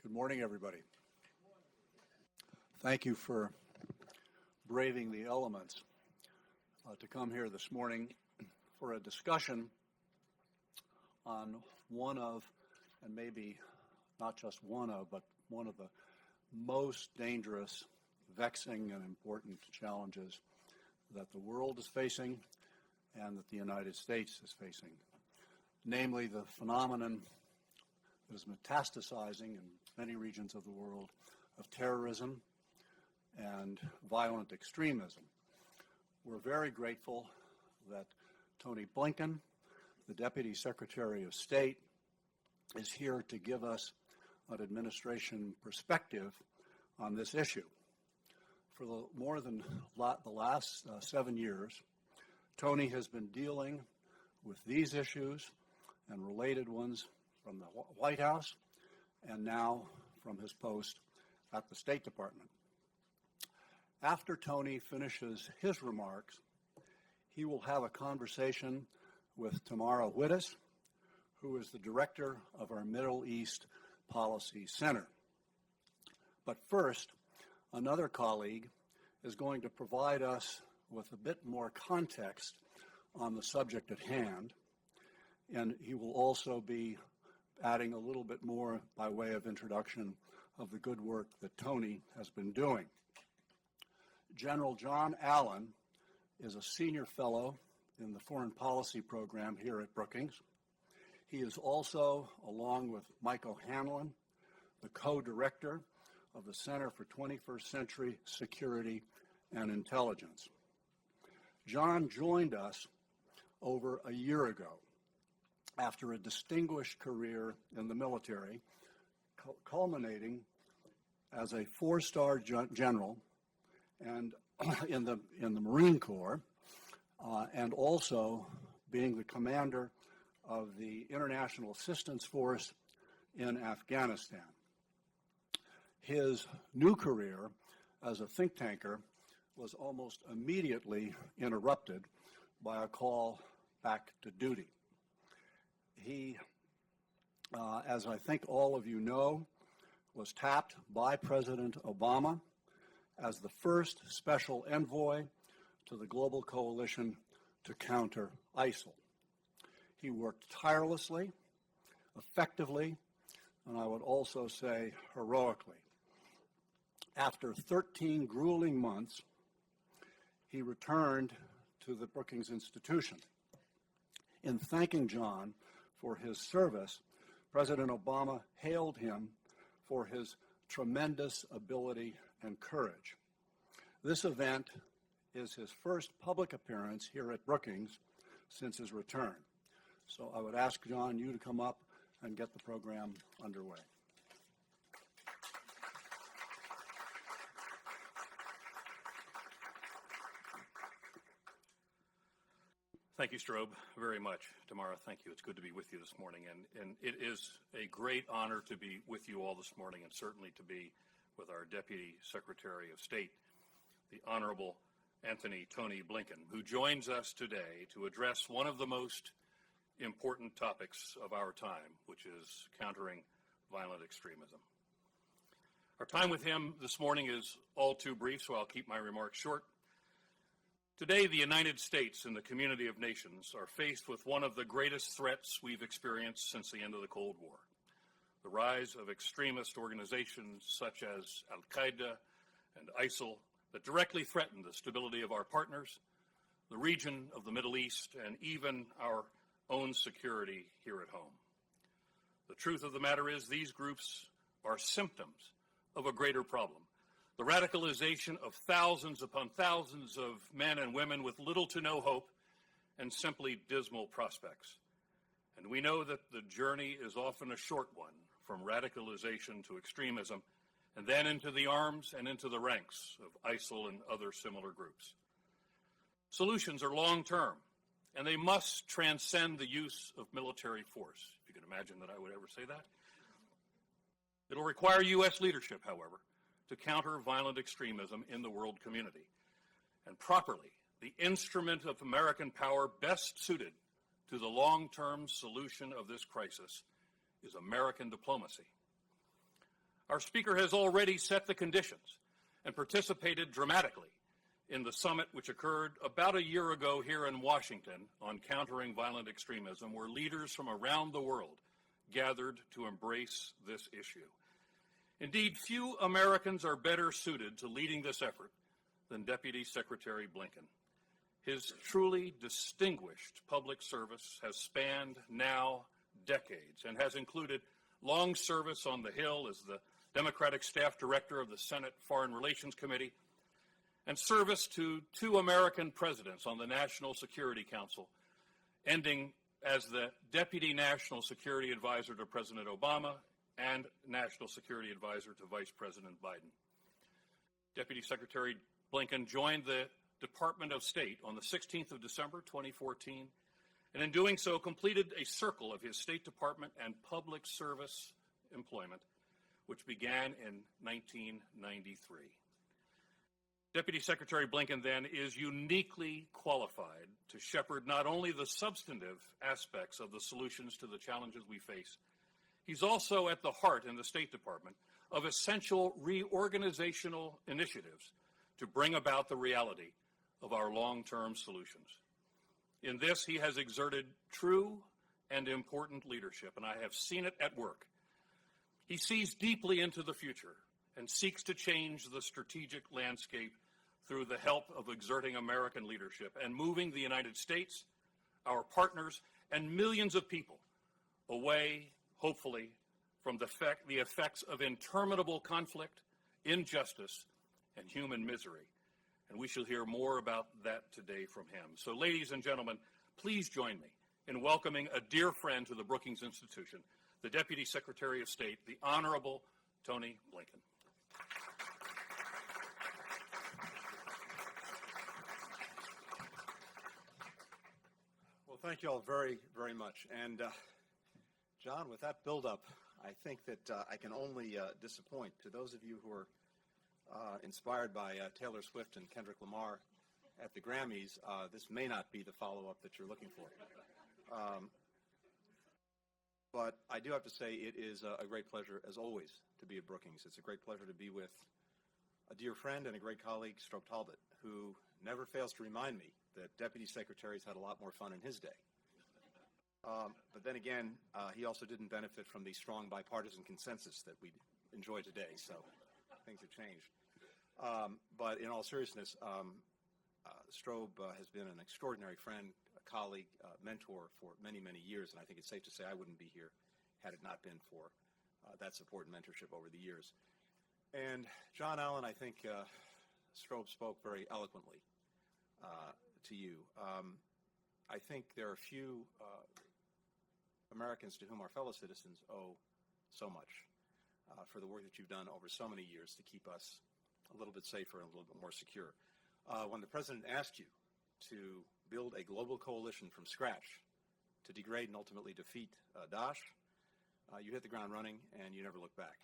Good morning, everybody. Thank you for braving the elements to come here this morning for a discussion on one of, and maybe not just one of, but one of the most dangerous, vexing, and important challenges that the world is facing and that the United States is facing, namely the phenomenon that is metastasizing in many regions of the world of terrorism and violent extremism. We're very grateful that Tony Blinken, the Deputy Secretary of State, is here to give us an administration perspective on this issue. For more than the last 7 years, Tony has been dealing with these issues and related ones from the White House and now from his post at the State Department. After Tony finishes his remarks, he will have a conversation with Tamara Wittes, who is the director of our Middle East Policy Center. But first, another colleague is going to provide us with a bit more context on the subject at hand, and he will also be adding a little bit more by way of introduction of the good work that Tony has been doing. General John Allen is a senior fellow in the Foreign Policy Program here at Brookings. He is also, along with Mike O'Hanlon, the co-director of the Center for 21st Century Security and Intelligence. John joined us over a year ago after a distinguished career in the military, culminating as a four-star general and in the Marine Corps, and also being the commander of the International Assistance Force in Afghanistan. His new career as a think tanker was almost immediately interrupted by a call back to duty. He, as I think all of you know, was tapped by President Obama as the first special envoy to the global coalition to counter ISIL. He worked tirelessly, effectively, and I would also say heroically. After 13 grueling months, he returned to the Brookings Institution. In thanking John for his service, President Obama hailed him for his tremendous ability and courage. This event is his first public appearance here at Brookings since his return. So I would ask, John, you to come up and get the program underway. Thank you, Strobe, very much. Tamara, thank you. It's good to be with you this morning. And it is a great honor to be with you all this morning, and certainly to be with our Deputy Secretary of State, the Honorable Antony Tony Blinken, who joins us today to address one of the most important topics of our time, which is countering violent extremism. Our time with him this morning is all too brief, so I'll keep my remarks short. Today, the United States and the community of nations are faced with one of the greatest threats we've experienced since the end of the Cold War: the rise of extremist organizations such as Al-Qaeda and ISIL that directly threaten the stability of our partners, the region of the Middle East, and even our own security here at home. The truth of the matter is these groups are symptoms of a greater problem: the radicalization of thousands upon thousands of men and women with little to no hope and simply dismal prospects. And we know that the journey is often a short one, from radicalization to extremism, and then into the arms and into the ranks of ISIL and other similar groups. Solutions are long-term, and they must transcend the use of military force. If you can imagine that I would ever say that. It'll require U.S. leadership, however, to counter violent extremism in the world community. And properly, the instrument of American power best suited to the long-term solution of this crisis is American diplomacy. Our speaker has already set the conditions and participated dramatically in the summit which occurred about a year ago here in Washington on countering violent extremism, where leaders from around the world gathered to embrace this issue. Indeed, few Americans are better suited to leading this effort than Deputy Secretary Blinken. His truly distinguished public service has spanned now decades and has included long service on the Hill as the Democratic Staff Director of the Senate Foreign Relations Committee, and service to 2 American presidents on the National Security Council, ending as the Deputy National Security Advisor to President Obama and National Security Advisor to Vice President Biden. Deputy Secretary Blinken joined the Department of State on the 16th of December, 2014, and in doing so completed a circle of his State Department and public service employment, which began in 1993. Deputy Secretary Blinken, then, is uniquely qualified to shepherd not only the substantive aspects of the solutions to the challenges we face, he's also at the heart in the State Department of essential reorganizational initiatives to bring about the reality of our long-term solutions. In this, he has exerted true and important leadership, and I have seen it at work. He sees deeply into the future and seeks to change the strategic landscape through the help of exerting American leadership and moving the United States, our partners, and millions of people away, hopefully, from the effects of interminable conflict, injustice, and human misery. And we shall hear more about that today from him. So, ladies and gentlemen, please join me in welcoming a dear friend to the Brookings Institution, the Deputy Secretary of State, the Honorable Tony Blinken. Well, thank you all very, very much. And, John, with that buildup, I think that I can only disappoint. To those of you who are inspired by Taylor Swift and Kendrick Lamar at the Grammys, this may not be the follow-up that you're looking for. But I do have to say it is a great pleasure, as always, to be at Brookings. It's a great pleasure to be with a dear friend and a great colleague, Strobe Talbot, who never fails to remind me that deputy secretaries had a lot more fun in his day. But then again, he also didn't benefit from the strong bipartisan consensus that we enjoy today, so things have changed. But in all seriousness, Strobe has been an extraordinary friend, a colleague, mentor for many, many years, and I think it's safe to say I wouldn't be here had it not been for that support and mentorship over the years. And John Allen, I think Strobe spoke very eloquently to you. I think there are few Americans to whom our fellow citizens owe so much for the work that you've done over so many years to keep us a little bit safer and a little bit more secure. When the President asked you to build a global coalition from scratch to degrade and ultimately defeat Daesh, you hit the ground running and you never looked back.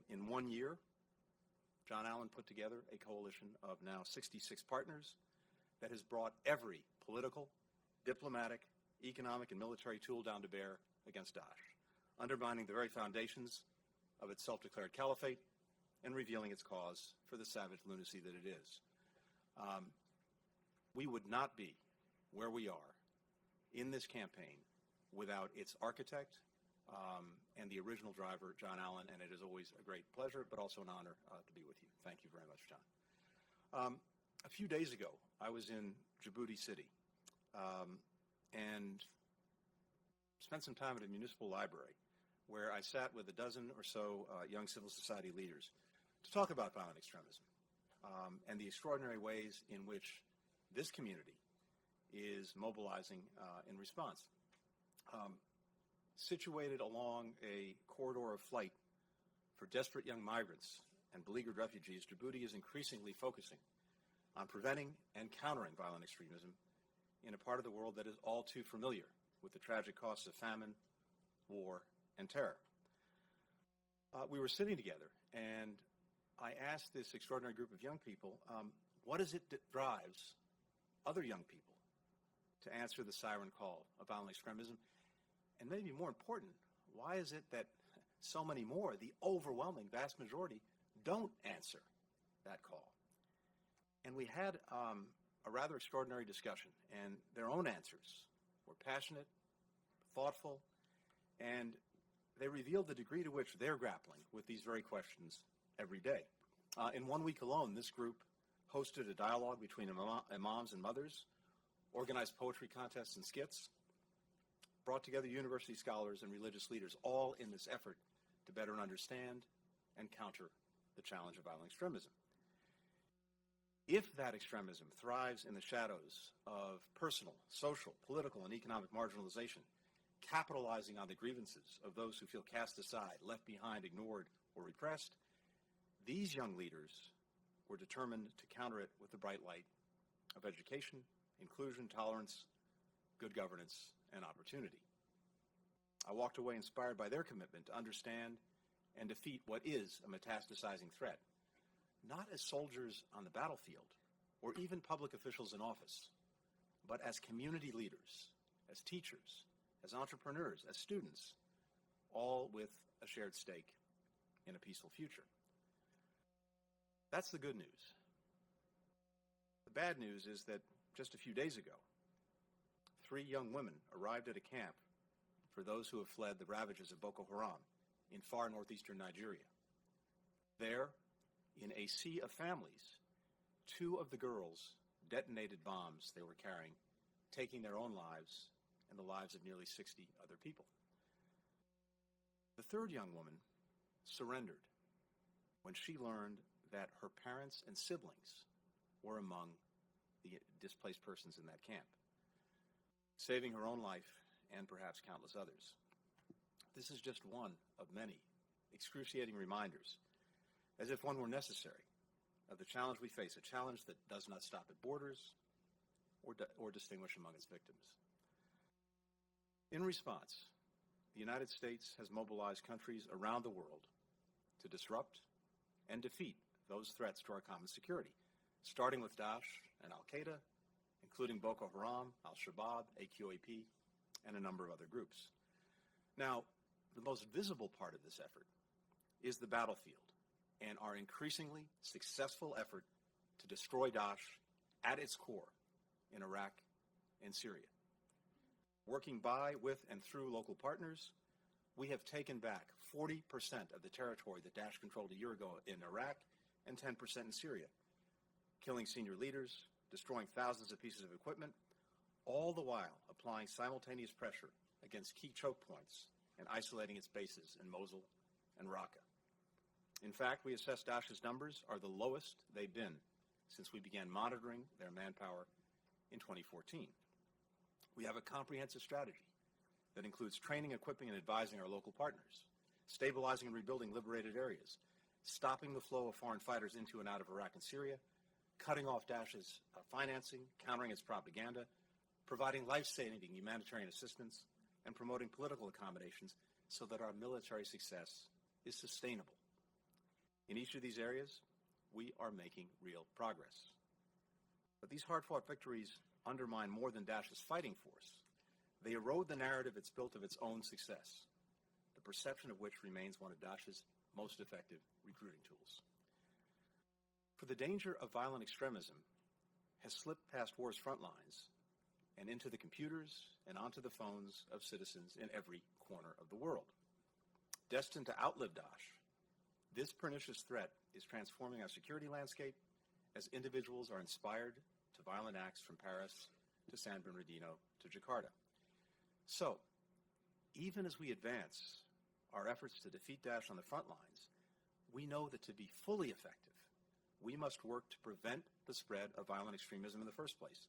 In 1 year, John Allen put together a coalition of now 66 partners that has brought every political, diplomatic, economic, and military tool down to bear against Daesh, undermining the very foundations of its self-declared caliphate and revealing its cause for the savage lunacy that it is. We would not be where we are in this campaign without its architect and the original driver, John Allen, and it is always a great pleasure, but also an honor to be with you. Thank you very much, John. A few days ago, I was in Djibouti City and spent some time at a municipal library where I sat with a dozen or so young civil society leaders to talk about violent extremism and the extraordinary ways in which this community is mobilizing in response. Situated along a corridor of flight for desperate young migrants and beleaguered refugees, Djibouti is increasingly focusing on preventing and countering violent extremism in a part of the world that is all too familiar with the tragic costs of famine, war, and terror. We were sitting together, and I asked this extraordinary group of young people, what is it that drives other young people to answer the siren call of violent extremism? And maybe more important, why is it that so many more, the overwhelming vast majority, don't answer that call. And we had a rather extraordinary discussion, and their own answers were passionate, thoughtful, and they revealed the degree to which they're grappling with these very questions every day. In 1 week alone, this group hosted a dialogue between imams and mothers, organized poetry contests and skits, brought together university scholars and religious leaders, all in this effort to better understand and counter the challenge of violent extremism. If that extremism thrives in the shadows of personal, social, political, and economic marginalization, capitalizing on the grievances of those who feel cast aside, left behind, ignored, or repressed, these young leaders were determined to counter it with the bright light of education, inclusion, tolerance, good governance, and opportunity. I walked away inspired by their commitment to understand and defeat what is a metastasizing threat, not as soldiers on the battlefield or even public officials in office, but as community leaders, as teachers, as entrepreneurs, as students, all with a shared stake in a peaceful future. That's the good news. The bad news is that just a few days ago, 3 young women arrived at a camp for those who have fled the ravages of Boko Haram in far northeastern Nigeria. There, in a sea of families, 2 of the girls detonated bombs they were carrying, taking their own lives and the lives of nearly 60 other people. The 3rd young woman surrendered when she learned that her parents and siblings were among the displaced persons in that camp, saving her own life and perhaps countless others. This is just one of many excruciating reminders, as if one were necessary, of the challenge we face, a challenge that does not stop at borders or distinguish among its victims. In response, the United States has mobilized countries around the world to disrupt and defeat those threats to our common security, starting with Daesh and Al-Qaeda, including Boko Haram, Al-Shabaab, AQAP, and a number of other groups. Now, the most visible part of this effort is the battlefield and our increasingly successful effort to destroy Daesh at its core in Iraq and Syria. Working by, with, and through local partners, we have taken back 40% of the territory that Daesh controlled a year ago in Iraq and 10% in Syria, killing senior leaders, destroying thousands of pieces of equipment, all the while applying simultaneous pressure against key choke points and isolating its bases in Mosul and Raqqa. In fact, we assess Daesh's numbers are the lowest they've been since we began monitoring their manpower in 2014. We have a comprehensive strategy that includes training, equipping, and advising our local partners, stabilizing and rebuilding liberated areas, stopping the flow of foreign fighters into and out of Iraq and Syria, cutting off Daesh's financing, countering its propaganda, providing life-saving humanitarian assistance, and promoting political accommodations so that our military success is sustainable. In each of these areas, we are making real progress. But these hard-fought victories undermine more than Daesh's fighting force. They erode the narrative it's built of its own success, the perception of which remains one of Daesh's most effective recruiting tools. For the danger of violent extremism has slipped past war's front lines and into the computers and onto the phones of citizens in every corner of the world. Destined to outlive Daesh, this pernicious threat is transforming our security landscape as individuals are inspired to violent acts from Paris to San Bernardino to Jakarta. So, even as we advance our efforts to defeat Daesh on the front lines, we know that to be fully effective, we must work to prevent the spread of violent extremism in the first place,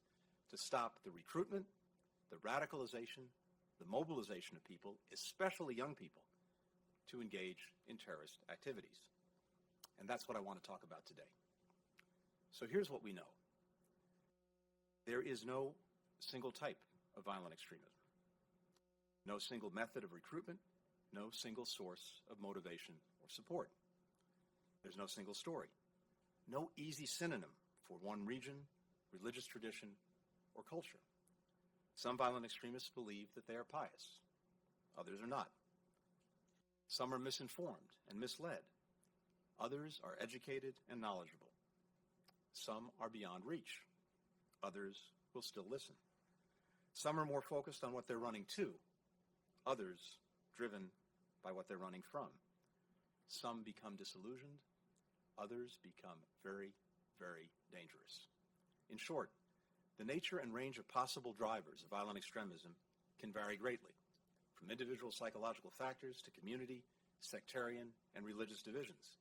to stop the recruitment, the radicalization, the mobilization of people, especially young people, to engage in terrorist activities. And that's what I want to talk about today. So here's what we know. There is no single type of violent extremism, no single method of recruitment, no single source of motivation or support. There's no single story, no easy synonym for one region, religious tradition, or culture. Some violent extremists believe that they are pious. Others are not. Some are misinformed and misled. Others are educated and knowledgeable. Some are beyond reach. Others will still listen. Some are more focused on what they're running to. Others driven by what they're running from. Some become disillusioned. Others become very, very dangerous. In short, the nature and range of possible drivers of violent extremism can vary greatly, from individual psychological factors to community, sectarian, and religious divisions.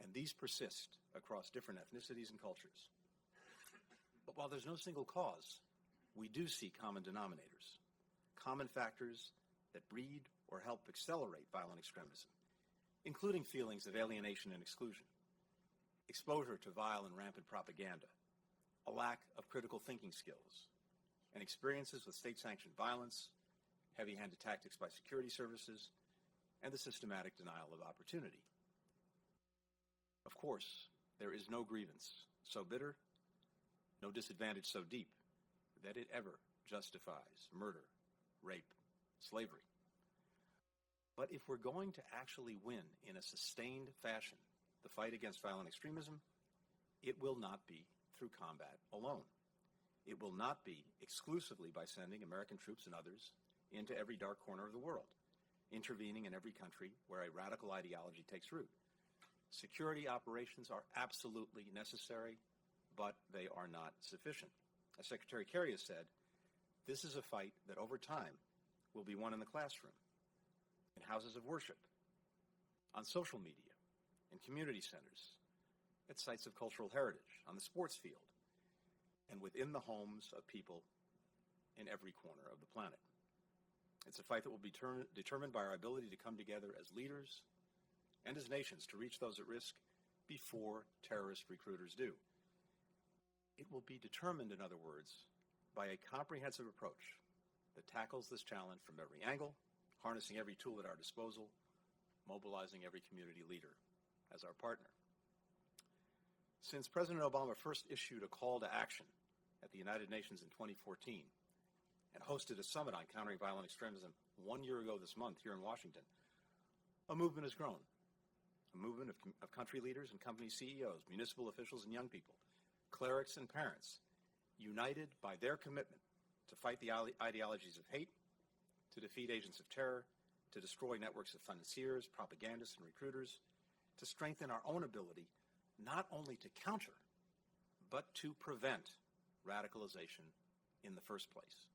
And these persist across different ethnicities and cultures. But while there's no single cause, we do see common denominators, common factors that breed or help accelerate violent extremism, including feelings of alienation and exclusion, exposure to vile and rampant propaganda, a lack of critical thinking skills, and experiences with state-sanctioned violence, heavy-handed tactics by security services, and the systematic denial of opportunity. Of course, there is no grievance so bitter, no disadvantage so deep, that it ever justifies murder, rape, slavery. But if we're going to actually win in a sustained fashion the fight against violent extremism, it will not be through combat alone. It will not be exclusively by sending American troops and others into every dark corner of the world, intervening in every country where a radical ideology takes root. Security operations are absolutely necessary, but they are not sufficient. As Secretary Kerry has said, this is a fight that over time will be won in the classroom, in houses of worship, on social media, in community centers, at sites of cultural heritage, on the sports field, and within the homes of people in every corner of the planet. It's a fight that will be determined by our ability to come together as leaders and as nations to reach those at risk before terrorist recruiters do. It will be determined, in other words, by a comprehensive approach that tackles this challenge from every angle, harnessing every tool at our disposal, mobilizing every community leader as our partner. Since President Obama first issued a call to action at the United Nations in 2014 and hosted a summit on countering violent extremism 1 year ago this month here in Washington, a movement has grown. A movement of country leaders and company CEOs, municipal officials and young people, clerics and parents, united by their commitment to fight the ideologies of hate, to defeat agents of terror, to destroy networks of financiers, propagandists, and recruiters, to strengthen our own ability not only to counter, but to prevent radicalization in the first place.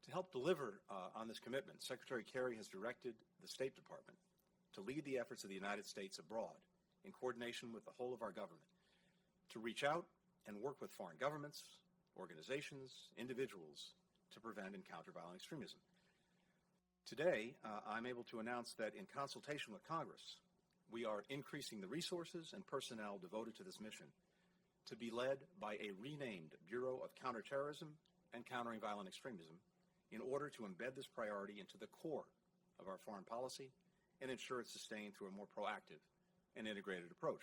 To help deliver on this commitment, Secretary Kerry has directed the State Department to lead the efforts of the United States abroad in coordination with the whole of our government, to reach out and work with foreign governments, organizations, individuals to prevent and counter violent extremism. Today, I'm able to announce that in consultation with Congress, we are increasing the resources and personnel devoted to this mission to be led by a renamed Bureau of Counterterrorism and Countering Violent Extremism in order to embed this priority into the core of our foreign policy and ensure it's sustained through a more proactive and integrated approach.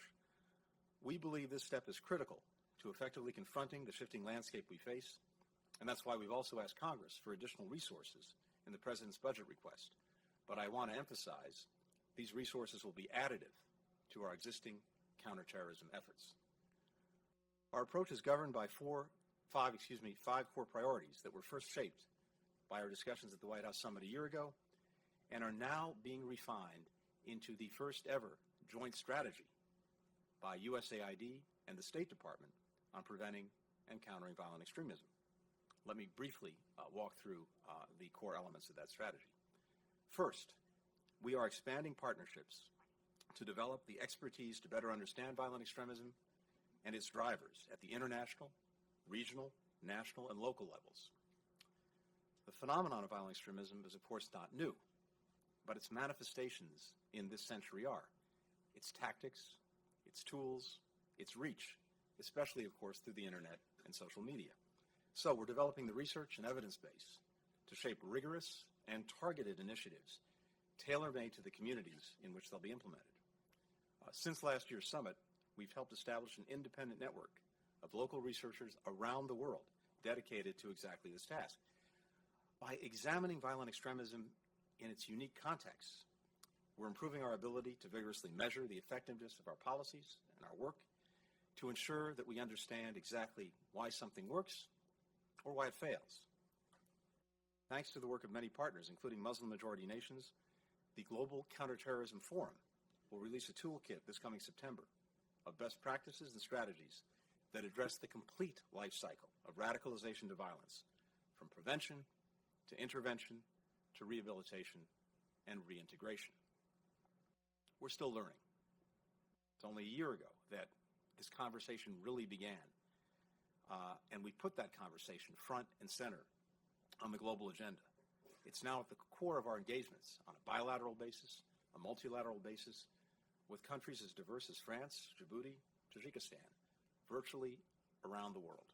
We believe this step is critical to effectively confronting the shifting landscape we face, and that's why we've also asked Congress for additional resources in the President's budget request. But I want to emphasize these resources will be additive to our existing counterterrorism efforts. Our approach is governed by five core priorities that were first shaped by our discussions at the White House Summit a year ago and are now being refined into the first ever joint strategy by USAID and the State Department on preventing and countering violent extremism. Let me briefly walk through the core elements of that strategy. First, we are expanding partnerships to develop the expertise to better understand violent extremism and its drivers at the international, regional, national, and local levels. The phenomenon of violent extremism is, of course, not new, but its manifestations in this century are. Its tactics, its tools, its reach, especially, of course, through the internet and social media. So we're developing the research and evidence base to shape rigorous and targeted initiatives tailor-made to the communities in which they'll be implemented. Since last year's summit, we've helped establish an independent network of local researchers around the world dedicated to exactly this task. By examining violent extremism in its unique context, We're improving our ability to vigorously measure the effectiveness of our policies and our work to ensure that we understand exactly why something works or why it fails. Thanks to the work of many partners, including Muslim-majority nations, the Global Counterterrorism Forum will release a toolkit this coming September of best practices and strategies that address the complete life cycle of radicalization to violence, from prevention to intervention to rehabilitation and reintegration. We're still learning. It's only a year ago that this conversation really began, and we put that conversation front and center on the global agenda. It's now at the core of our engagements on a bilateral basis, a multilateral basis, with countries as diverse as France, Djibouti, Tajikistan, virtually around the world.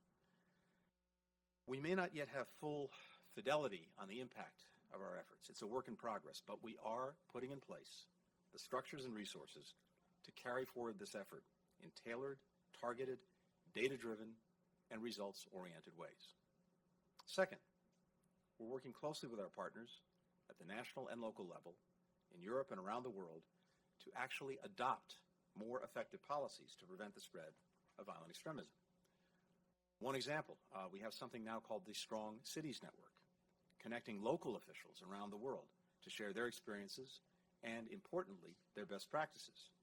We may not yet have full fidelity on the impact of our efforts. It's a work in progress, but we are putting in place the structures and resources to carry forward this effort in tailored, targeted, data-driven, and results-oriented ways. Second, we're working closely with our partners at the national and local level in Europe and around the world to actually adopt more effective policies to prevent the spread of violent extremism. One example, we have something now called the Strong Cities Network, connecting local officials around the world to share their experiences and, importantly, their best practices.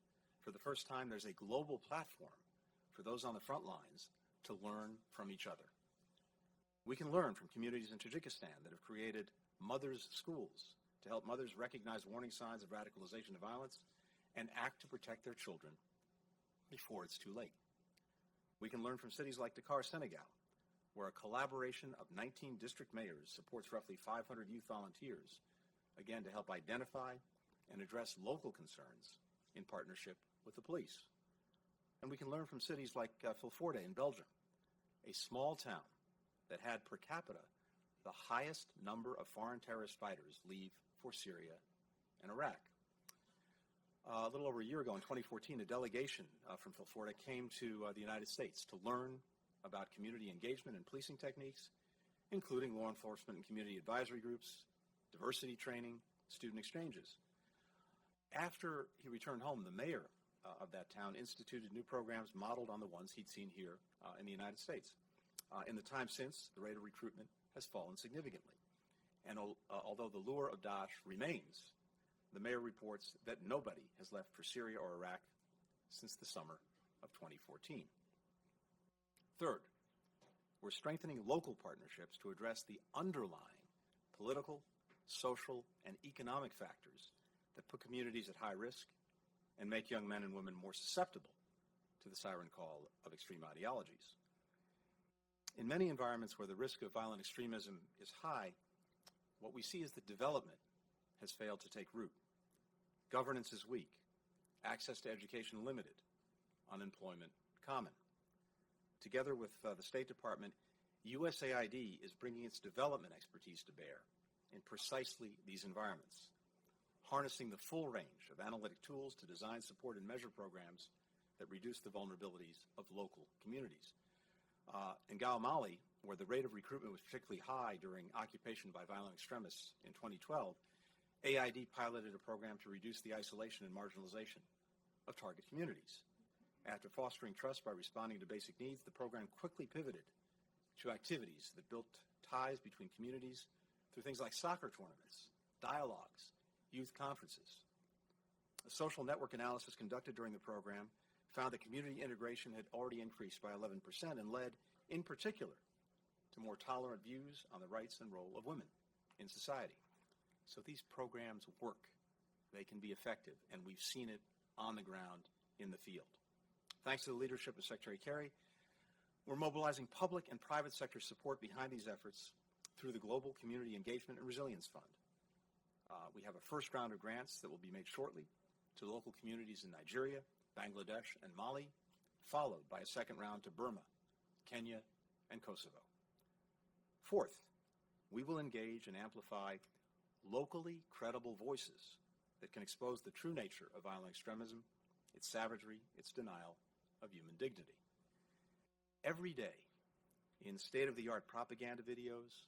For the first time, there's a global platform for those on the front lines to learn from each other. We can learn from communities in Tajikistan that have created mothers' schools to help mothers recognize warning signs of radicalization and violence and act to protect their children before it's too late. We can learn from cities like Dakar, Senegal, where a collaboration of 19 district mayors supports roughly 500 youth volunteers, again, to help identify and address local concerns in partnership with the police. And we can learn from cities like Vilvoorde in Belgium, a small town that had per capita the highest number of foreign terrorist fighters leave for Syria and Iraq. A little over a year ago, in 2014, a delegation from Vilvoorde came to the United States to learn about community engagement and policing techniques, including law enforcement and community advisory groups, diversity training, student exchanges. After he returned home, the mayor of that town instituted new programs modeled on the ones he'd seen here in the United States. In the time since, the rate of recruitment has fallen significantly. And although the lure of Daesh remains, the mayor reports that nobody has left for Syria or Iraq since the summer of 2014. Third, we're strengthening local partnerships to address the underlying political, social, and economic factors that put communities at high risk and make young men and women more susceptible to the siren call of extreme ideologies. In many environments where the risk of violent extremism is high, what we see is that development has failed to take root. Governance is weak, access to education limited, unemployment common. Together with the State Department, USAID is bringing its development expertise to bear in precisely these environments, harnessing the full range of analytic tools to design, support, and measure programs that reduce the vulnerabilities of local communities. In Gao, Mali, where the rate of recruitment was particularly high during occupation by violent extremists in 2012, AID piloted a program to reduce the isolation and marginalization of target communities. After fostering trust by responding to basic needs, the program quickly pivoted to activities that built ties between communities through things like soccer tournaments, dialogues, youth conferences. A social network analysis conducted during the program found that community integration had already increased by 11% and led, in particular, to more tolerant views on the rights and role of women in society. So these programs work. They can be effective, and we've seen it on the ground in the field. Thanks to the leadership of Secretary Kerry, we're mobilizing public and private sector support behind these efforts through the Global Community Engagement and Resilience Fund. We have a first round of grants that will be made shortly to local communities in Nigeria, Bangladesh, and Mali, followed by a second round to Burma, Kenya, and Kosovo. Fourth, we will engage and amplify locally credible voices that can expose the true nature of violent extremism, its savagery, its denial of human dignity. Every day, in state-of-the-art propaganda videos,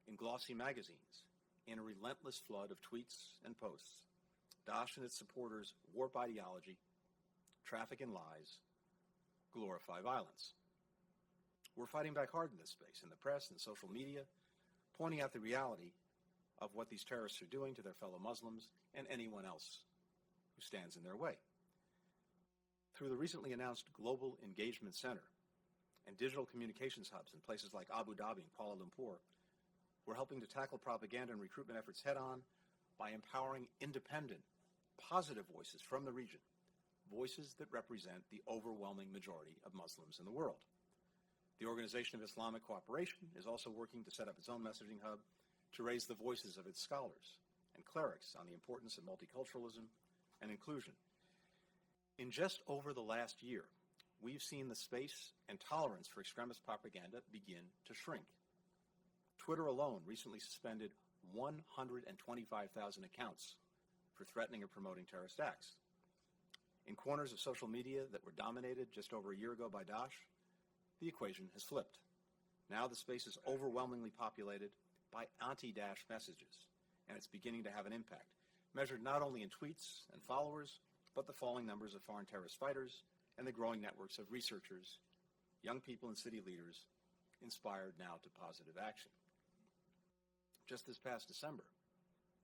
in glossy magazines, in a relentless flood of tweets and posts, Daesh and its supporters warp ideology, traffic in lies, glorify violence. We're fighting back hard in this space, in the press and social media, pointing out the reality of what these terrorists are doing to their fellow Muslims and anyone else who stands in their way. Through the recently announced Global Engagement Center and digital communications hubs in places like Abu Dhabi and Kuala Lumpur, we're helping to tackle propaganda and recruitment efforts head-on by empowering independent, positive voices from the region, voices that represent the overwhelming majority of Muslims in the world. The Organization of Islamic Cooperation is also working to set up its own messaging hub to raise the voices of its scholars and clerics on the importance of multiculturalism and inclusion. In just over the last year, we've seen the space and tolerance for extremist propaganda begin to shrink. Twitter alone recently suspended 125,000 accounts for threatening or promoting terrorist acts. In corners of social media that were dominated just over a year ago by Daesh, the equation has flipped. Now the space is overwhelmingly populated by anti-Daesh messages, and it's beginning to have an impact, measured not only in tweets and followers, but the falling numbers of foreign terrorist fighters and the growing networks of researchers, young people and city leaders, inspired now to positive action. Just this past December,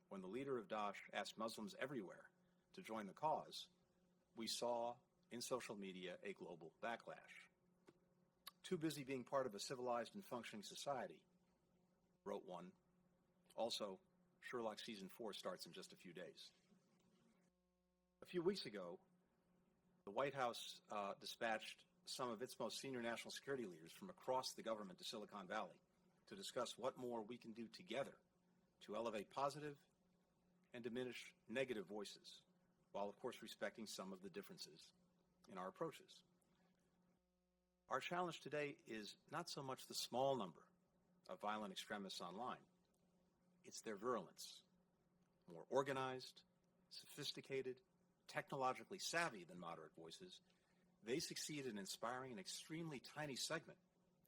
when the leader of Daesh asked Muslims everywhere to join the cause, we saw in social media a global backlash. Too busy being part of a civilized and functioning society, wrote one. Also, Sherlock Season 4 starts in just a few days. A few weeks ago, the White House dispatched some of its most senior national security leaders from across the government to Silicon Valley to discuss what more we can do together to elevate positive and diminish negative voices, while of course respecting some of the differences in our approaches. Our challenge today is not so much the small number of violent extremists online, it's their virulence. More organized, sophisticated, technologically savvy than moderate voices, they succeed in inspiring an extremely tiny segment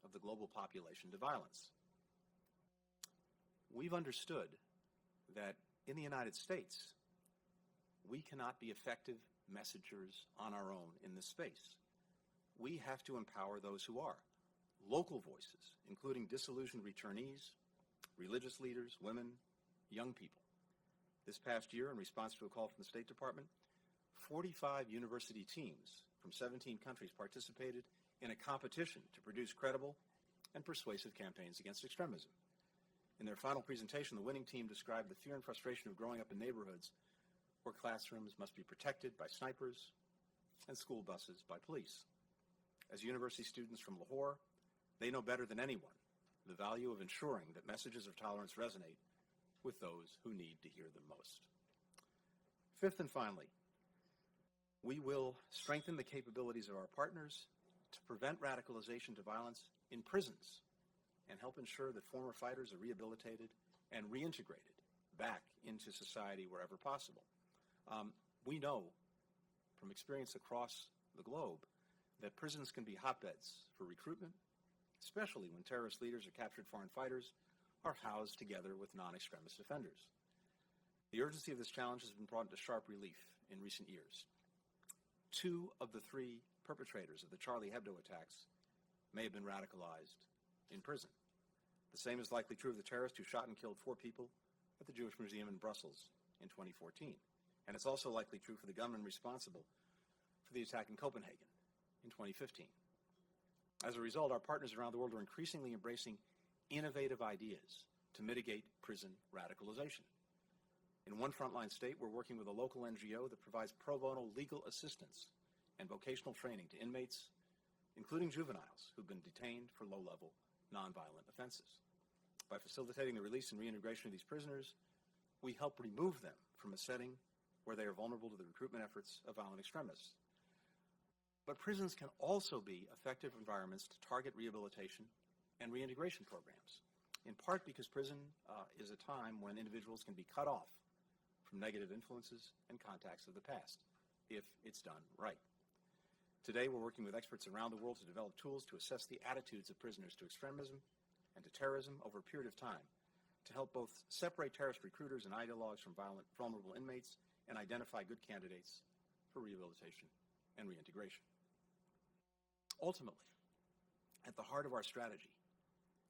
of the global population to violence. We've understood that in the United States, we cannot be effective messengers on our own in this space. We have to empower those who are. Local voices, including disillusioned returnees, religious leaders, women, young people. This past year, in response to a call from the State Department, 45 university teams from 17 countries participated in a competition to produce credible and persuasive campaigns against extremism. In their final presentation, the winning team described the fear and frustration of growing up in neighborhoods where classrooms must be protected by snipers and school buses by police. As university students from Lahore, they know better than anyone the value of ensuring that messages of tolerance resonate with those who need to hear them most. Fifth and finally, we will strengthen the capabilities of our partners to prevent radicalization to violence in prisons and help ensure that former fighters are rehabilitated and reintegrated back into society wherever possible. We know from experience across the globe that prisons can be hotbeds for recruitment, especially when terrorist leaders or captured foreign fighters are housed together with non-extremist offenders. The urgency of this challenge has been brought into sharp relief in recent years. 2 of the 3 perpetrators of the Charlie Hebdo attacks may have been radicalized in prison. The same is likely true of the terrorist who shot and killed 4 people at the Jewish Museum in Brussels in 2014. And it's also likely true for the gunman responsible for the attack in Copenhagen in 2015. As a result, our partners around the world are increasingly embracing innovative ideas to mitigate prison radicalization. In one frontline state, we're working with a local NGO that provides pro bono legal assistance and vocational training to inmates, including juveniles who've been detained for low-level, nonviolent offenses. By facilitating the release and reintegration of these prisoners, we help remove them from a setting where they are vulnerable to the recruitment efforts of violent extremists. But prisons can also be effective environments to target rehabilitation and reintegration programs, in part because prison is a time when individuals can be cut off from negative influences and contacts of the past, if it's done right. Today, we're working with experts around the world to develop tools to assess the attitudes of prisoners to extremism and to terrorism over a period of time, to help both separate terrorist recruiters and ideologues from violent, vulnerable inmates and identify good candidates for rehabilitation and reintegration. Ultimately, at the heart of our strategy,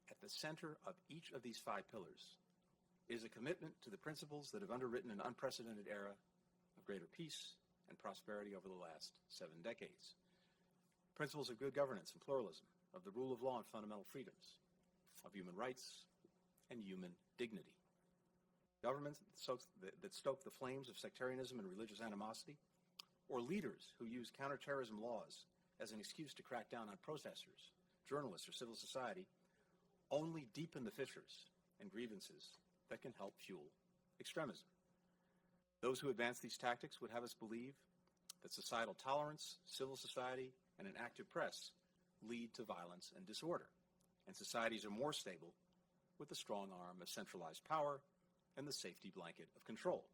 at the center of each of these 5 pillars, is a commitment to the principles that have underwritten an unprecedented era of greater peace and prosperity over the last 7 decades. Principles of good governance and pluralism, of the rule of law and fundamental freedoms, of human rights and human dignity. Governments that stoke the flames of sectarianism and religious animosity, or leaders who use counterterrorism laws as an excuse to crack down on protesters, journalists, or civil society, only deepen the fissures and grievances that can help fuel extremism. Those who advance these tactics would have us believe that societal tolerance, civil society, and an active press lead to violence and disorder, and societies are more stable with the strong arm of centralized power and the safety blanket of control.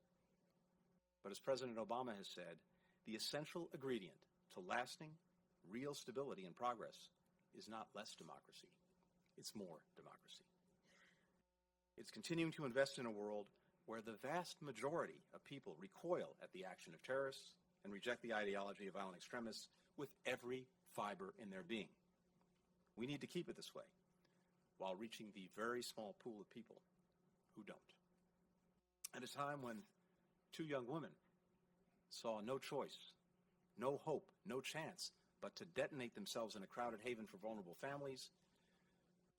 But as President Obama has said, the essential ingredient to lasting, real stability and progress is not less democracy, it's more democracy. It's continuing to invest in a world where the vast majority of people recoil at the action of terrorists and reject the ideology of violent extremists with every fiber in their being. We need to keep it this way, while reaching the very small pool of people who don't. At a time when 2 young women saw no choice, no hope, no chance but to detonate themselves in a crowded haven for vulnerable families,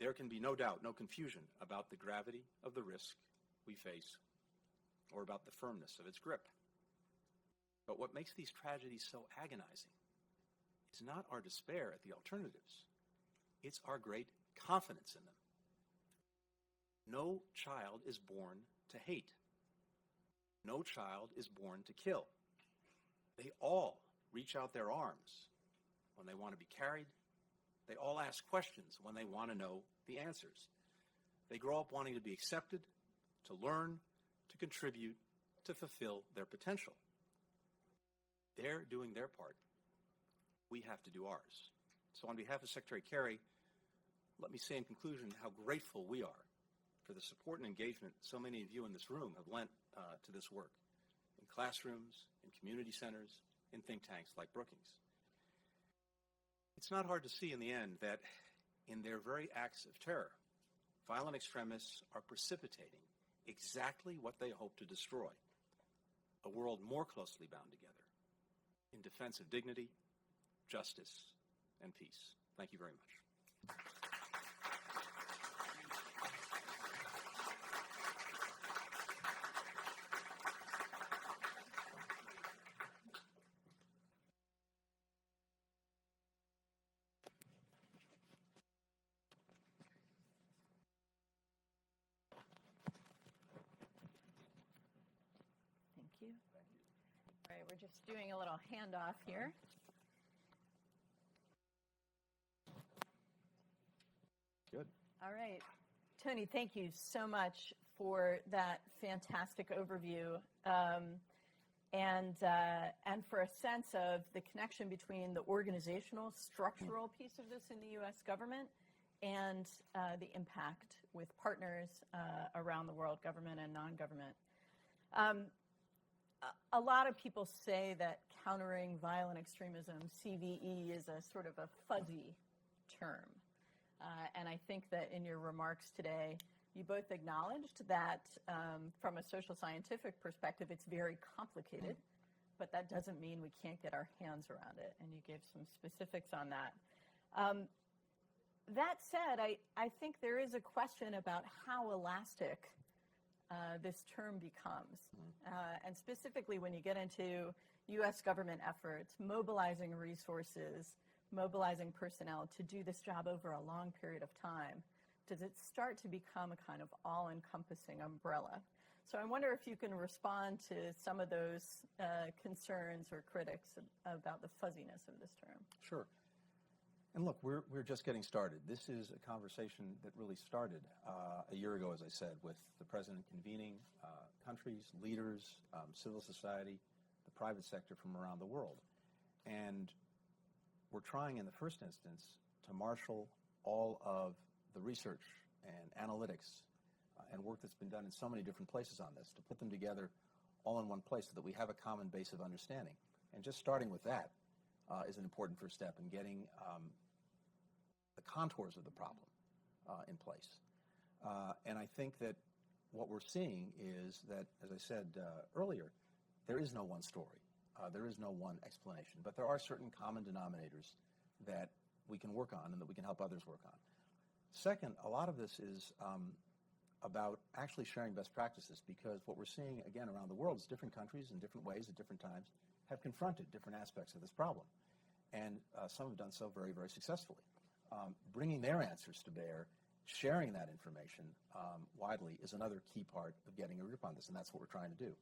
there can be no doubt, no confusion about the gravity of the risk we face or about the firmness of its grip. But what makes these tragedies so agonizing is not our despair at the alternatives. It's our great confidence in them. No child is born to hate. No child is born to kill. They all reach out their arms when they want to be carried. They all ask questions when they want to know the answers. They grow up wanting to be accepted, to learn, to contribute, to fulfill their potential. They're doing their part. We have to do ours. So on behalf of Secretary Kerry, let me say in conclusion how grateful we are for the support and engagement so many of you in this room have lent to this work, in classrooms, in community centers, in think tanks like Brookings. It's not hard to see in the end that in their very acts of terror, violent extremists are precipitating exactly what they hope to destroy: a world more closely bound together in defense of dignity, justice, and peace. Thank you very much. Thank you. All right, we're just doing a little handoff here. Good. All right. Tony, thank you so much for that fantastic overview and for a sense of the connection between the organizational, structural piece of this in the U.S. government and the impact with partners around the world, government and non-government. A lot of people say that countering violent extremism, CVE, is a sort of a fuzzy term. And I think that in your remarks today, you both acknowledged that from a social scientific perspective, it's very complicated, but that doesn't mean we can't get our hands around it. And you gave some specifics on that. That said, I think there is a question about how elastic this term becomes. And specifically when you get into U.S. government efforts, mobilizing resources, mobilizing personnel to do this job over a long period of time, does it start to become a kind of all-encompassing umbrella? So I wonder if you can respond to some of those concerns or critics about the fuzziness of this term. Sure. And look, we're just getting started. This is a conversation that really started a year ago, as I said, with the President convening countries, leaders, civil society, the private sector from around the world. And we're trying in the first instance to marshal all of the research and analytics and work that's been done in so many different places on this, to put them together all in one place so that we have a common base of understanding. And just starting with that is an important first step in getting the contours of the problem in place. And I think that what we're seeing is that, as I said earlier, there is no one story. There is no one explanation. But there are certain common denominators that we can work on and that we can help others work on. Second, a lot of this is about actually sharing best practices, because what we're seeing, again, around the world is different countries in different ways at different times have confronted different aspects of this problem. And some have done so very, very successfully. Bringing their answers to bear, sharing that information widely is another key part of getting a grip on this, and that's what we're trying to do.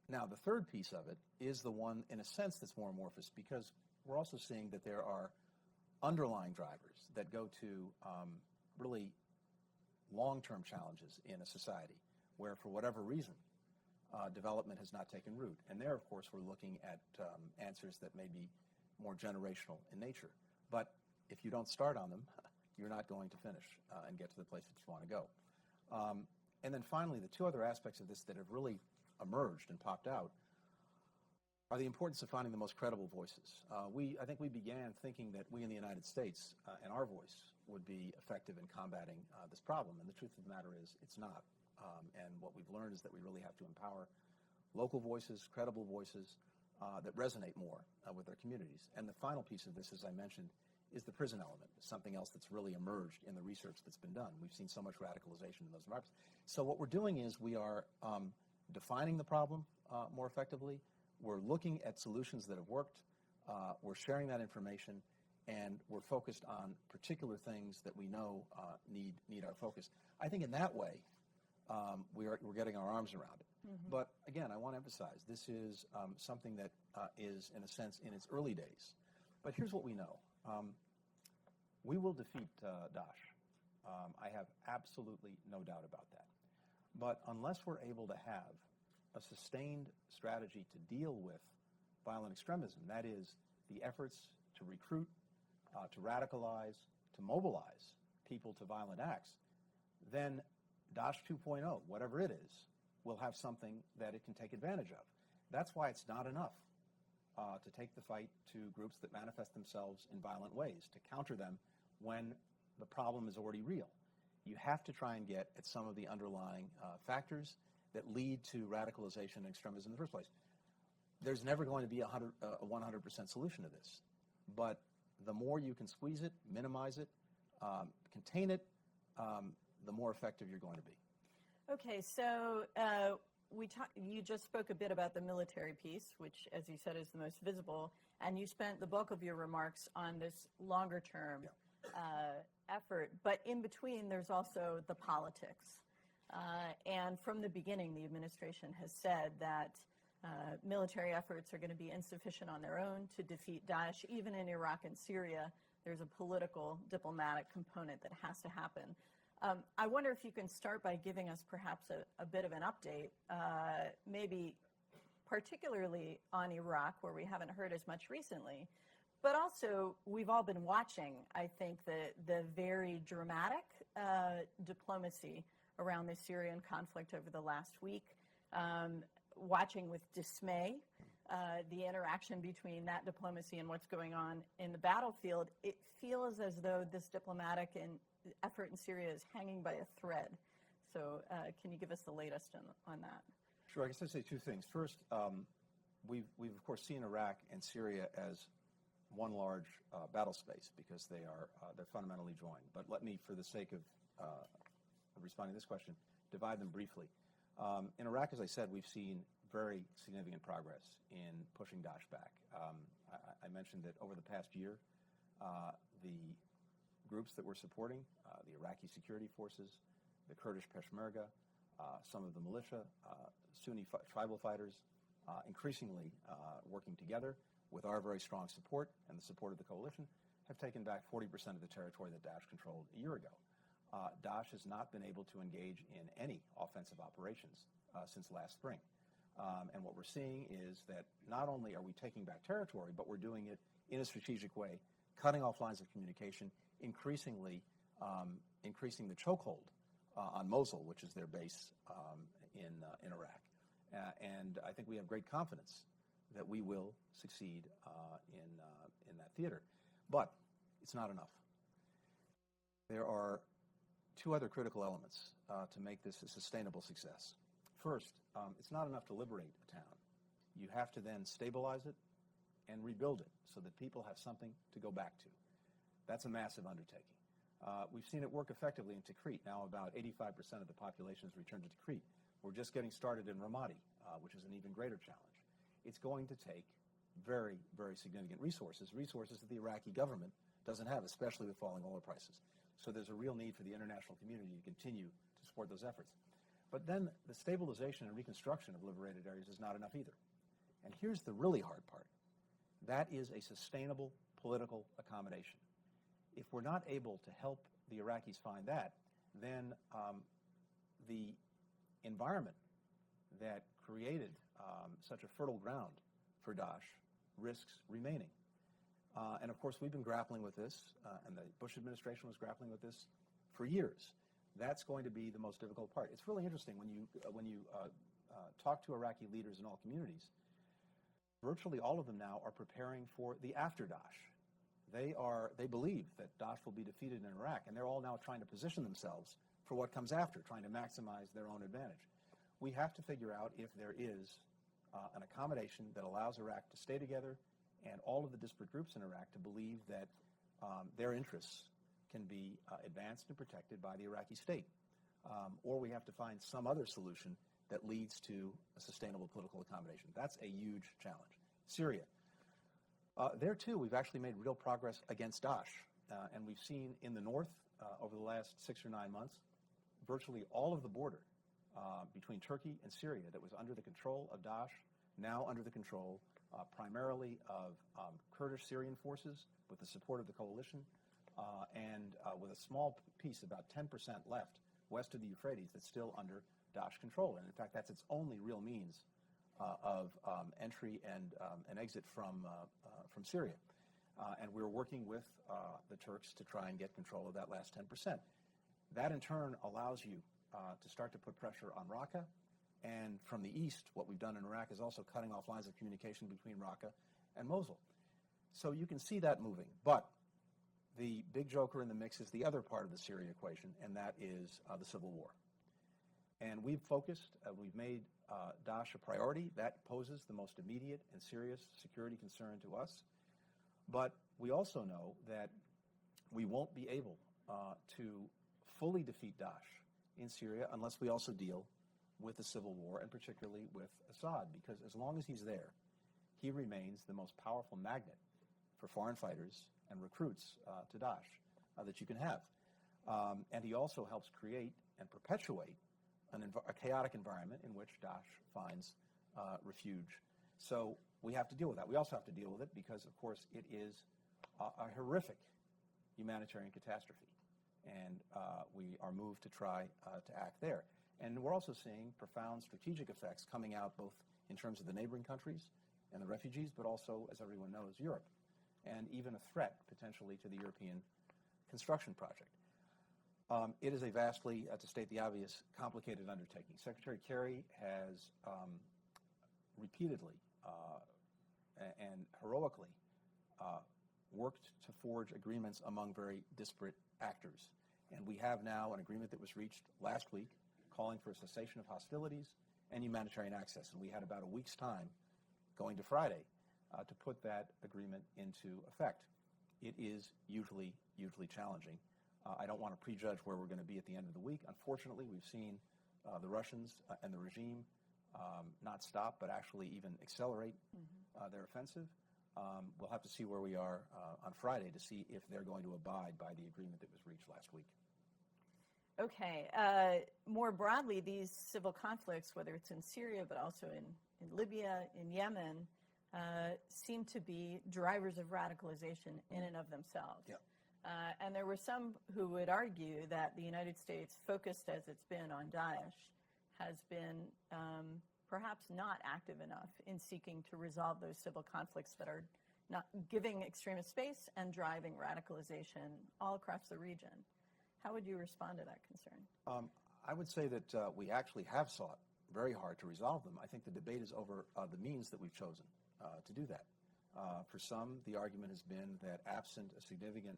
Now, the third piece of it is the one, in a sense, that's more amorphous, because we're also seeing that there are underlying drivers that go to really long-term challenges in a society where, for whatever reason, development has not taken root. And there, of course, we're looking at answers that may be more generational in nature. But if you don't start on them, you're not going to finish and get to the place that you want to go. And then finally, the two other aspects of this that have really emerged and popped out are the importance of finding the most credible voices. I think we began thinking that we in the United States and our voice would be effective in combating this problem. And the truth of the matter is it's not. And what we've learned is that we really have to empower local voices, credible voices that resonate more with their communities. And the final piece of this, as I mentioned, is the prison element, something else that's really emerged in the research that's been done. We've seen so much radicalization in those environments. So what we're doing is we are defining the problem more effectively. We're looking at solutions that have worked. We're sharing that information, and we're focused on particular things that we know need our focus. I think in that way, we're getting our arms around it. Mm-hmm. But again, I want to emphasize, this is something that is, in a sense, in its early days. But here's what we know. We will defeat Daesh. I have absolutely no doubt about that. But unless we're able to have a sustained strategy to deal with violent extremism, that is, the efforts to recruit, to radicalize, to mobilize people to violent acts, then Daesh 2.0, whatever it is, will have something that it can take advantage of. That's why it's not enough to take the fight to groups that manifest themselves in violent ways, to counter them when the problem is already real. You have to try and get at some of the underlying factors that lead to radicalization and extremism in the first place. There's never going to be a 100% solution to this. But the more you can squeeze it, minimize it, contain it, the more effective you're going to be. Okay, so you just spoke a bit about the military piece, which, as you said, is the most visible, and you spent the bulk of your remarks on this longer-term effort. But in between, there's also the politics. And from the beginning, the administration has said that military efforts are going to be insufficient on their own to defeat Daesh. Even in Iraq and Syria, there's a political, diplomatic component that has to happen. I wonder if you can start by giving us perhaps a bit of an update, maybe particularly on Iraq, where we haven't heard as much recently. But also, we've all been watching, I think, the very dramatic diplomacy around the Syrian conflict over the last week, watching with dismay the interaction between that diplomacy and what's going on in the battlefield. It feels as though this diplomatic effort in Syria is hanging by a thread. So can you give us the latest on that? Sure. I guess I'd say two things. First, we've of course seen Iraq and Syria as one large battle space because they're fundamentally joined. But let me, for the sake of responding to this question, divide them briefly. In Iraq, as I said, we've seen very significant progress in pushing Daesh back. I mentioned that over the past year, the groups that we're supporting, the Iraqi security forces, the Kurdish Peshmerga, some of the militia, Sunni tribal fighters, increasingly working together with our very strong support and the support of the coalition, have taken back 40% of the territory that Daesh controlled a year ago. Daesh has not been able to engage in any offensive operations since last spring. And what we're seeing is that not only are we taking back territory, but we're doing it in a strategic way, cutting off lines of communication, increasingly increasing the chokehold on Mosul, which is their base in Iraq. And I think we have great confidence that we will succeed in that theater. But it's not enough. There are two other critical elements to make this a sustainable success. First, it's not enough to liberate a town. You have to then stabilize it and rebuild it so that people have something to go back to. That's a massive undertaking. We've seen it work effectively in Tikrit. Now about 85% of the population has returned to Tikrit. We're just getting started in Ramadi, which is an even greater challenge. It's going to take very, very significant resources that the Iraqi government doesn't have, especially with falling oil prices. So there's a real need for the international community to continue to support those efforts. But then the stabilization and reconstruction of liberated areas is not enough either. And here's the really hard part. That is a sustainable political accommodation. If we're not able to help the Iraqis find that, then the environment that created such a fertile ground for Daesh risks remaining. And of course, we've been grappling with this, and the Bush administration was grappling with this for years. That's going to be the most difficult part. It's really interesting when you talk to Iraqi leaders in all communities. Virtually all of them now are preparing for the after Daesh. They believe that Daesh will be defeated in Iraq, and they're all now trying to position themselves for what comes after, trying to maximize their own advantage. We have to figure out if there is an accommodation that allows Iraq to stay together and all of the disparate groups in Iraq to believe that their interests can be advanced and protected by the Iraqi state. Or we have to find some other solution that leads to a sustainable political accommodation. That's a huge challenge. Syria. There, too, we've actually made real progress against Daesh. And we've seen in the north, over the last 6 or 9 months, virtually all of the border between Turkey and Syria that was under the control of Daesh, now under the control primarily of Kurdish Syrian forces with the support of the coalition, and with a small piece, about 10% left, west of the Euphrates, that's still under Daesh control. And in fact, that's its only real means of entry and exit from Syria. And we're working with the Turks to try and get control of that last 10%. That in turn allows you to start to put pressure on Raqqa. And from the east, what we've done in Iraq is also cutting off lines of communication between Raqqa and Mosul. So you can see that moving. But the big joker in the mix is the other part of the Syria equation, and that is the civil war. And we've focused, we've made Daesh a priority. That poses the most immediate and serious security concern to us. But we also know that we won't be able to fully defeat Daesh in Syria unless we also deal with the civil war, and particularly with Assad, because as long as he's there, he remains the most powerful magnet for foreign fighters and recruits to Daesh that you can have. And he also helps create and perpetuate a chaotic environment in which Daesh finds refuge. So we have to deal with that. We also have to deal with it because, of course, it is a horrific humanitarian catastrophe. And we are moved to try to act there. And we're also seeing profound strategic effects coming out both in terms of the neighboring countries and the refugees, but also, as everyone knows, Europe, and even a threat potentially to the European construction project. It is a vastly, to state the obvious, complicated undertaking. Secretary Kerry has repeatedly and heroically worked to forge agreements among very disparate actors. And we have now an agreement that was reached last week calling for a cessation of hostilities and humanitarian access. And we had about a week's time, going to Friday, to put that agreement into effect. It is hugely challenging. I don't want to prejudge where we're going to be at the end of the week. Unfortunately, we've seen the Russians and the regime not stop, but actually even accelerate their offensive. We'll have to see where we are on Friday to see if they're going to abide by the agreement that was reached last week. Okay. More broadly, these civil conflicts, whether it's in Syria, but also in Libya, in Yemen, seem to be drivers of radicalization in and of themselves. Yep. And there were some who would argue that the United States, focused as it's been on Daesh, has been perhaps not active enough in seeking to resolve those civil conflicts that are not giving extremist space and driving radicalization all across the region. How would you respond to that concern? I would say that we actually have sought very hard to resolve them. I think the debate is over the means that we've chosen to do that. For some, the argument has been that absent a significant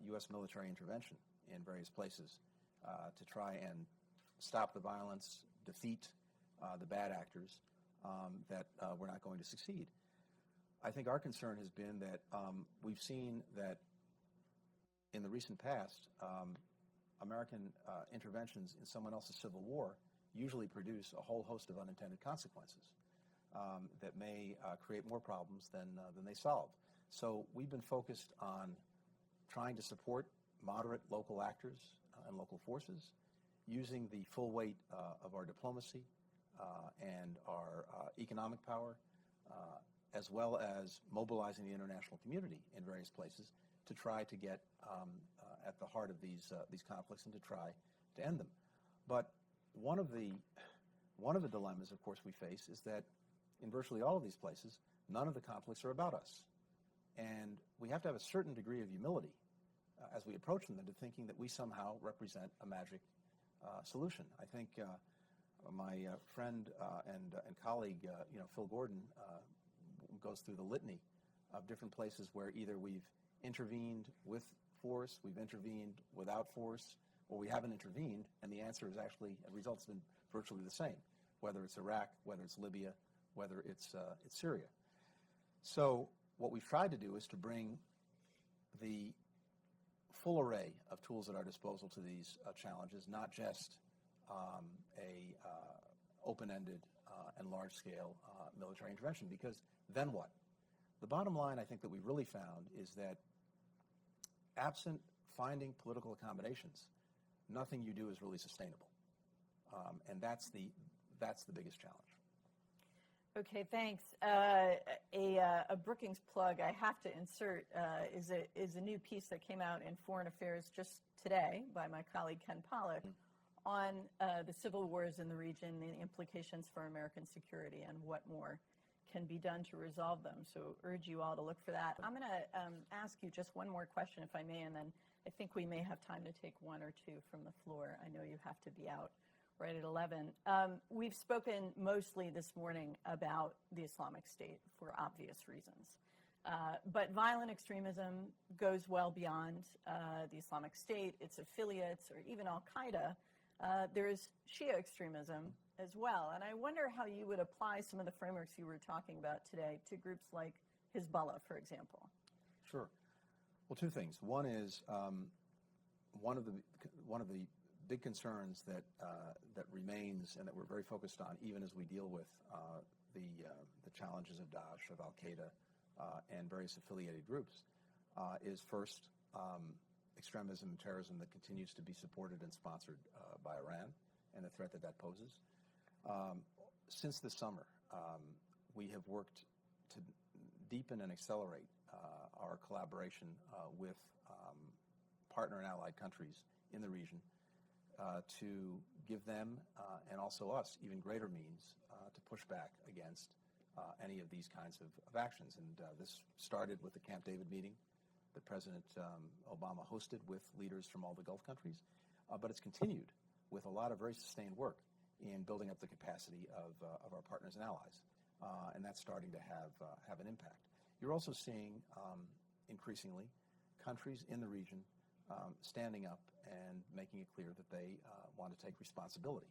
U.S. military intervention in various places to try and stop the violence, defeat the bad actors, that we're not going to succeed. I think our concern has been that we've seen that in the recent past, American interventions in someone else's civil war usually produce a whole host of unintended consequences that may create more problems than they solve. So we've been focused on trying to support moderate local actors and local forces, using the full weight of our diplomacy and our economic power, as well as mobilizing the international community in various places to try to get at the heart of these conflicts and to try to end them. But one of the dilemmas, of course, we face is that in virtually all of these places, none of the conflicts are about us. And we have to have a certain degree of humility as we approach them into thinking that we somehow represent a magic solution. I think my friend and colleague, Phil Gordon, goes through the litany of different places where either we've intervened with force, we've intervened without force, or we haven't intervened, and the answer is actually, the result's been virtually the same, whether it's Iraq, whether it's Libya, whether it's Syria. So what we've tried to do is to bring the full array of tools at our disposal to these challenges, not just a open-ended and large-scale military intervention, because then what? The bottom line I think that we've really found is that absent finding political accommodations, nothing you do is really sustainable. And that's the biggest challenge. Okay, thanks. A Brookings plug I have to insert is a new piece that came out in Foreign Affairs just today by my colleague Ken Pollack on the civil wars in the region, the implications for American security, and what more can be done to resolve them. So urge you all to look for that. I'm going to ask you just one more question, if I may, and then I think we may have time to take one or two from the floor. I know you have to be out right at 11. We've spoken mostly this morning about the Islamic State for obvious reasons. But violent extremism goes well beyond the Islamic State, its affiliates, or even Al-Qaeda. There's Shia extremism as well. And I wonder how you would apply some of the frameworks you were talking about today to groups like Hezbollah, for example. Sure. Well, two things. One is one of the big concerns that remains and that we're very focused on, even as we deal with the challenges of Daesh, of Al-Qaeda, and various affiliated groups, is first extremism and terrorism that continues to be supported and sponsored by Iran and the threat that poses. Since this summer, we have worked to deepen and accelerate our collaboration with partner and allied countries in the region to give them and also us even greater means to push back against any of these kinds of actions. And this started with the Camp David meeting that President Obama hosted with leaders from all the Gulf countries, but it's continued with a lot of very sustained work in building up the capacity of our partners and allies, and that's starting to have an impact. You're also seeing increasingly countries in the region standing up and making it clear that they want to take responsibility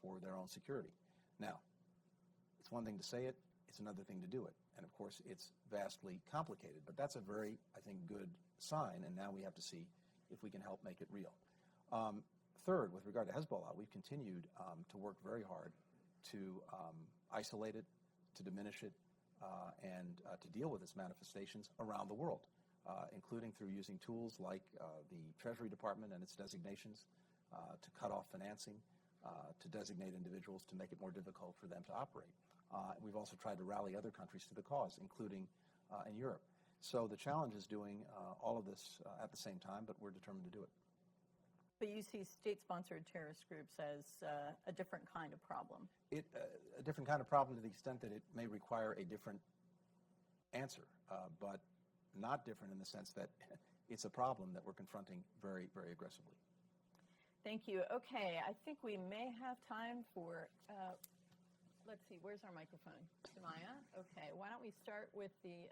for their own security. Now, it's one thing to say it, it's another thing to do it. And of course, it's vastly complicated, but that's a very, I think, good sign, and now we have to see if we can help make it real. Third, with regard to Hezbollah, we've continued to work very hard to isolate it, to diminish it, and to deal with its manifestations around the world, including through using tools like the Treasury Department and its designations to cut off financing, to designate individuals to make it more difficult for them to operate. We've also tried to rally other countries to the cause, including in Europe. So the challenge is doing all of this at the same time, but we're determined to do it. But you see state-sponsored terrorist groups as a different kind of problem. A different kind of problem to the extent that it may require a different answer, but not different in the sense that it's a problem that we're confronting very, very aggressively. Thank you. Okay, I think we may have time for, let's see, where's our microphone? Samaya? Okay, why don't we start with the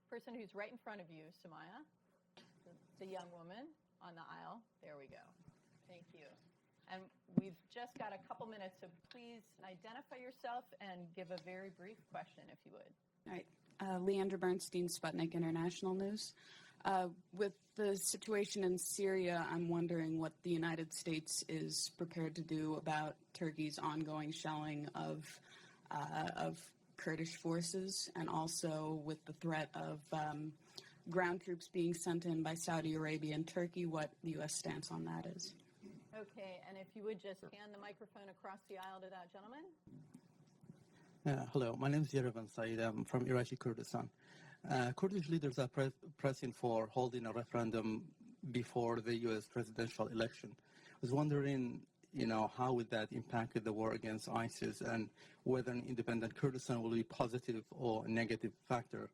person who's right in front of you, Samaya, the young woman on the aisle. There we go. Thank you. And we've just got a couple minutes, so please identify yourself and give a very brief question, if you would. All right. Leandra Bernstein, Sputnik International News. With the situation in Syria, I'm wondering what the United States is prepared to do about Turkey's ongoing shelling of Kurdish forces, and also with the threat of ground troops being sent in by Saudi Arabia and Turkey, what the U.S. stance on that is. Okay, and if you would just hand the microphone across the aisle to that gentleman. Hello, my name is Yerevan Saeed. I'm from Iraqi Kurdistan. Kurdish leaders are pressing for holding a referendum before the U.S. presidential election. I was wondering, how would that impact the war against ISIS, and whether an independent Kurdistan will be a positive or a negative factor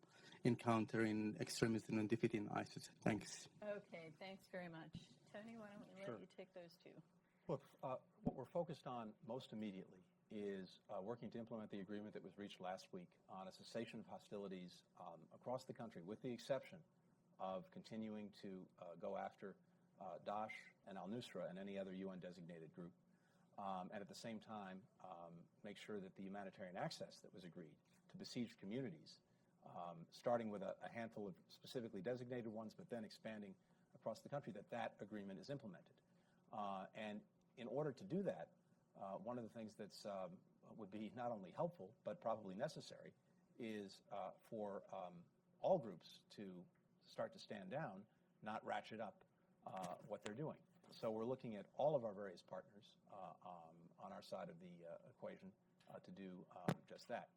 in countering extremism and defeating ISIS. Thanks. Okay, thanks very much. Tony, why don't we let you take those two? Look, what we're focused on most immediately is working to implement the agreement that was reached last week on a cessation of hostilities across the country, with the exception of continuing to go after Daesh and al-Nusra and any other UN-designated group, and at the same time make sure that the humanitarian access that was agreed to besieged communities, starting with a handful of specifically designated ones, but then expanding across the country, that agreement is implemented. And in order to do that, one of the things that would be not only helpful, but probably necessary, is for all groups to start to stand down, not ratchet up what they're doing. So we're looking at all of our various partners on our side of the equation to do just that.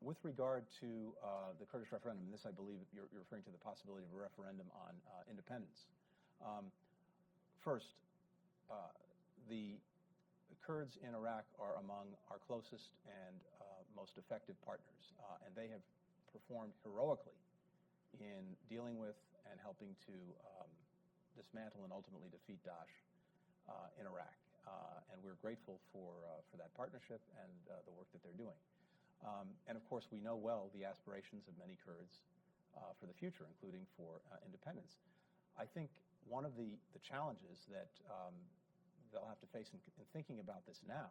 With regard to the Kurdish referendum, and this I believe you're referring to the possibility of a referendum on independence. First, the Kurds in Iraq are among our closest and most effective partners, and they have performed heroically in dealing with and helping to dismantle and ultimately defeat Daesh in Iraq. And we're grateful for that partnership and the work that they're doing. And of course, we know well the aspirations of many Kurds for the future, including for independence. I think one of the challenges that they'll have to face in thinking about this now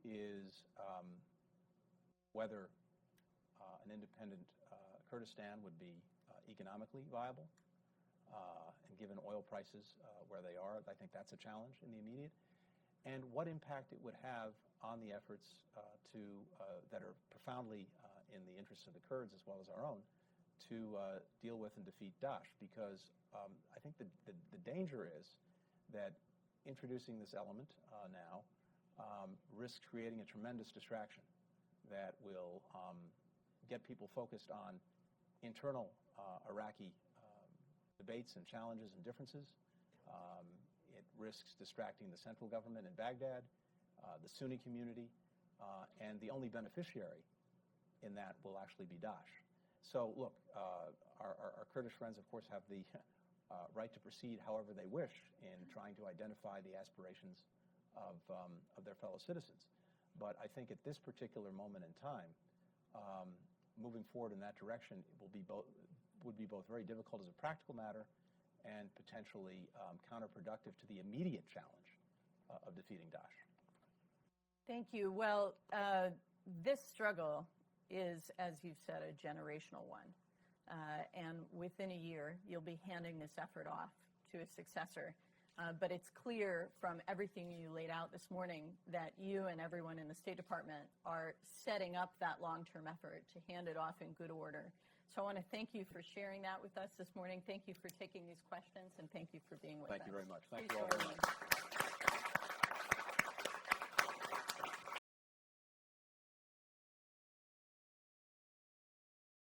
is whether an independent Kurdistan would be economically viable, and given oil prices where they are, I think that's a challenge in the immediate, and what impact it would have on the efforts that are profoundly in the interests of the Kurds as well as our own to deal with and defeat Daesh, because I think the danger is that introducing this element now risks creating a tremendous distraction that will get people focused on internal Iraqi debates and challenges and differences. It risks distracting the central government in Baghdad, the Sunni community, and the only beneficiary in that will actually be Daesh. So look, our Kurdish friends, of course, have the right to proceed however they wish in trying to identify the aspirations of their fellow citizens. But I think at this particular moment in time, moving forward in that direction would be both very difficult as a practical matter and potentially counterproductive to the immediate challenge of defeating Daesh. Thank you. Well, this struggle is, as you've said, a generational one. And within a year, you'll be handing this effort off to a successor. But it's clear from everything you laid out this morning that you and everyone in the State Department are setting up that long-term effort to hand it off in good order. So I want to thank you for sharing that with us this morning. Thank you for taking these questions, and thank you for being with us. Thank you very much. Thank Please you all join very me. much.